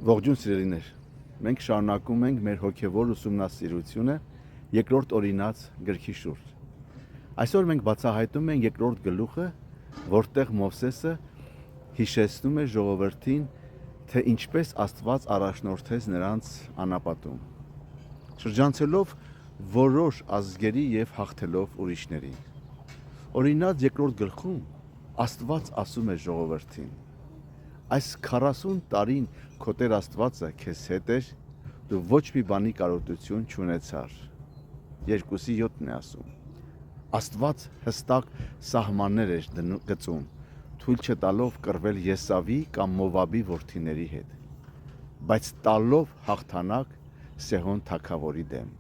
Ողջույն սիրելիներ, մենք շարունակում ենք մեր հոգևոր ուսումնասիրությունը երկրորդ օրինաց գրքի շուրջ։ Այսօր մենք բացահայտում ենք երկրորդ գլուխը, որտեղ Մովսեսը հիշեցնում է ժողովրդին, թե ինչպես Աստված առաջնորդեց նրանց անապատում, շրջանցելով որոշ ազգերի եւ հաղթելով ուրիշներին։ Օրինաց երկրորդ գլխում Աստված ասում է ժողովրդին. այս 40 տարին քո Տեր Աստվածը քեզ հետ էր, դու ոչ մի բանի կարողություն չունեցար։ 2:7-ն է ասում։ Աստված հստակ սահմաններ էր գծում, թույլ չտալով կռվել Եսավի կամ Մովաբի որդիների հետ, բայց տալով հաղթանակ Սեհոն թագավորի դեմ։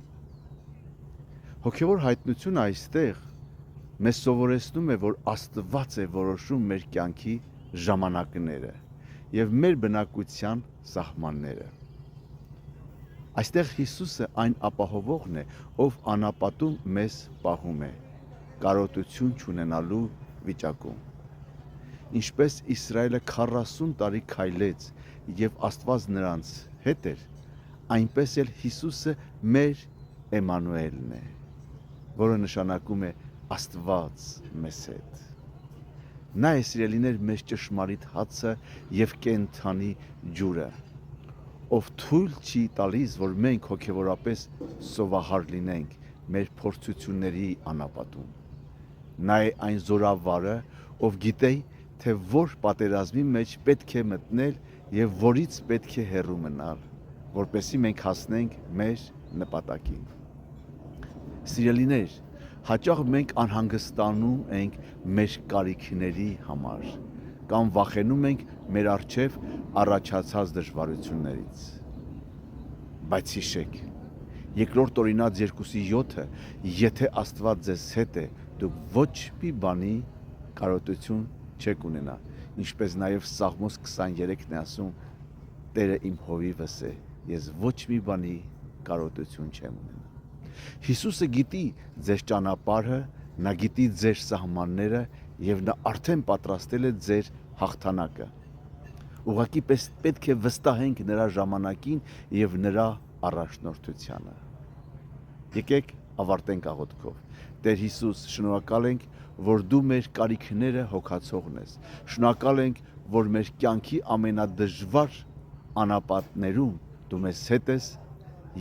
Հոգևոր հայտնությունը այստեղ մեզ սովորեցնում է, որ Աստված է որոշում մեր կյանքի ժամանակները եւ մեր բնակության սահմանները։ Այստեղ Հիսուսը այն ապահովողն է, ով անապատում մեզ պահում է, կարողություն չունենալու վիճակում։ Ինչպես Իսրայելը 40 տարի քայլեց եւ Աստված նրանց հետ էր, այնպես էլ Հիսուսը մեր Էմանուելն է, որը նշանակում է Աստված մեզ հետ։ Նա է, սիրելիներ, մեզ ճշմարիտ հացը եւ կենդանի ջուրը, ով թույլ չի տալիս, որ մենք հոգևորապես սովահար լինենք մեր փորձությունների անապատում։ Նա է այն զորավարը, ով գիտե, թե որ պատերազմի մեջ պետք է մտնել եւ որից պետք է հեռու մնալ, որպեսզի մենք հասնենք մեր նպատակին։ Սիրելիներ, հաճախ մենք անհանգստանում ենք մեր կարիքների համար կամ վախենում ենք մեր առջև առաջացած դժվարություններից։ Բայց հիշեք, երկրորդ օրինաց 2:7-ը, եթե Աստված ձեզ հետ է, դուք ոչ մի բանի կարողություն չեք ունենա, ինչպես նաև Սաղմոս 23-ն է ասում, Տերը իմ հովիվս է, ես ոչ մի բանի կարողություն չեմ ունենա։ Հիսուսը գիտի ձեր ճանապարհը, նա գիտի ձեր սահմանները եւ նա արդեն պատրաստել է ձեր հաղթանակը։ Ուղղակի պետք է վստահենք նրա ժամանակին եւ նրա առաջնորդությանը։ Եկեք ավարտենք աղոթքով։ Տեր Հիսուս, շնորհակալ ենք, որ դու մեր կարիքները հոգացողն ես։ Շնորհակալ ենք, որ մեր կյանքի ամենադժվար անապատներում դու մեզ հետ ես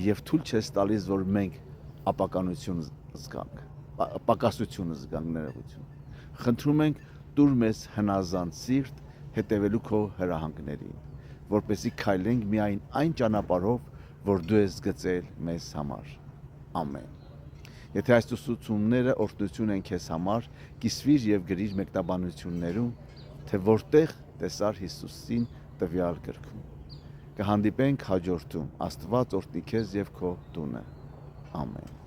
եւ թույլ չես տալիս, որ մենք ապականություն զգանք, պակասություն զգանք, ներողություն։ Խնդրում ենք, տուր մեզ հնազանդ սիրտ հետևելու քո հրահանգներին, որպեսզի քայլենք միայն այն ճանապարհով, որ դու ես գծել մեզ համար։ Ամեն։ Եթե այս ուսուցումները օրհնություն են քեզ համար, կիսվիր եւ գրիր մեկնաբանություններում, թե որտեղ տեսար Հիսուսին տվյալ գրքում։ Կհանդիպենք հաջորդում։ Աստված օրհնի քեզ եւ քո տունը։ Ամեն։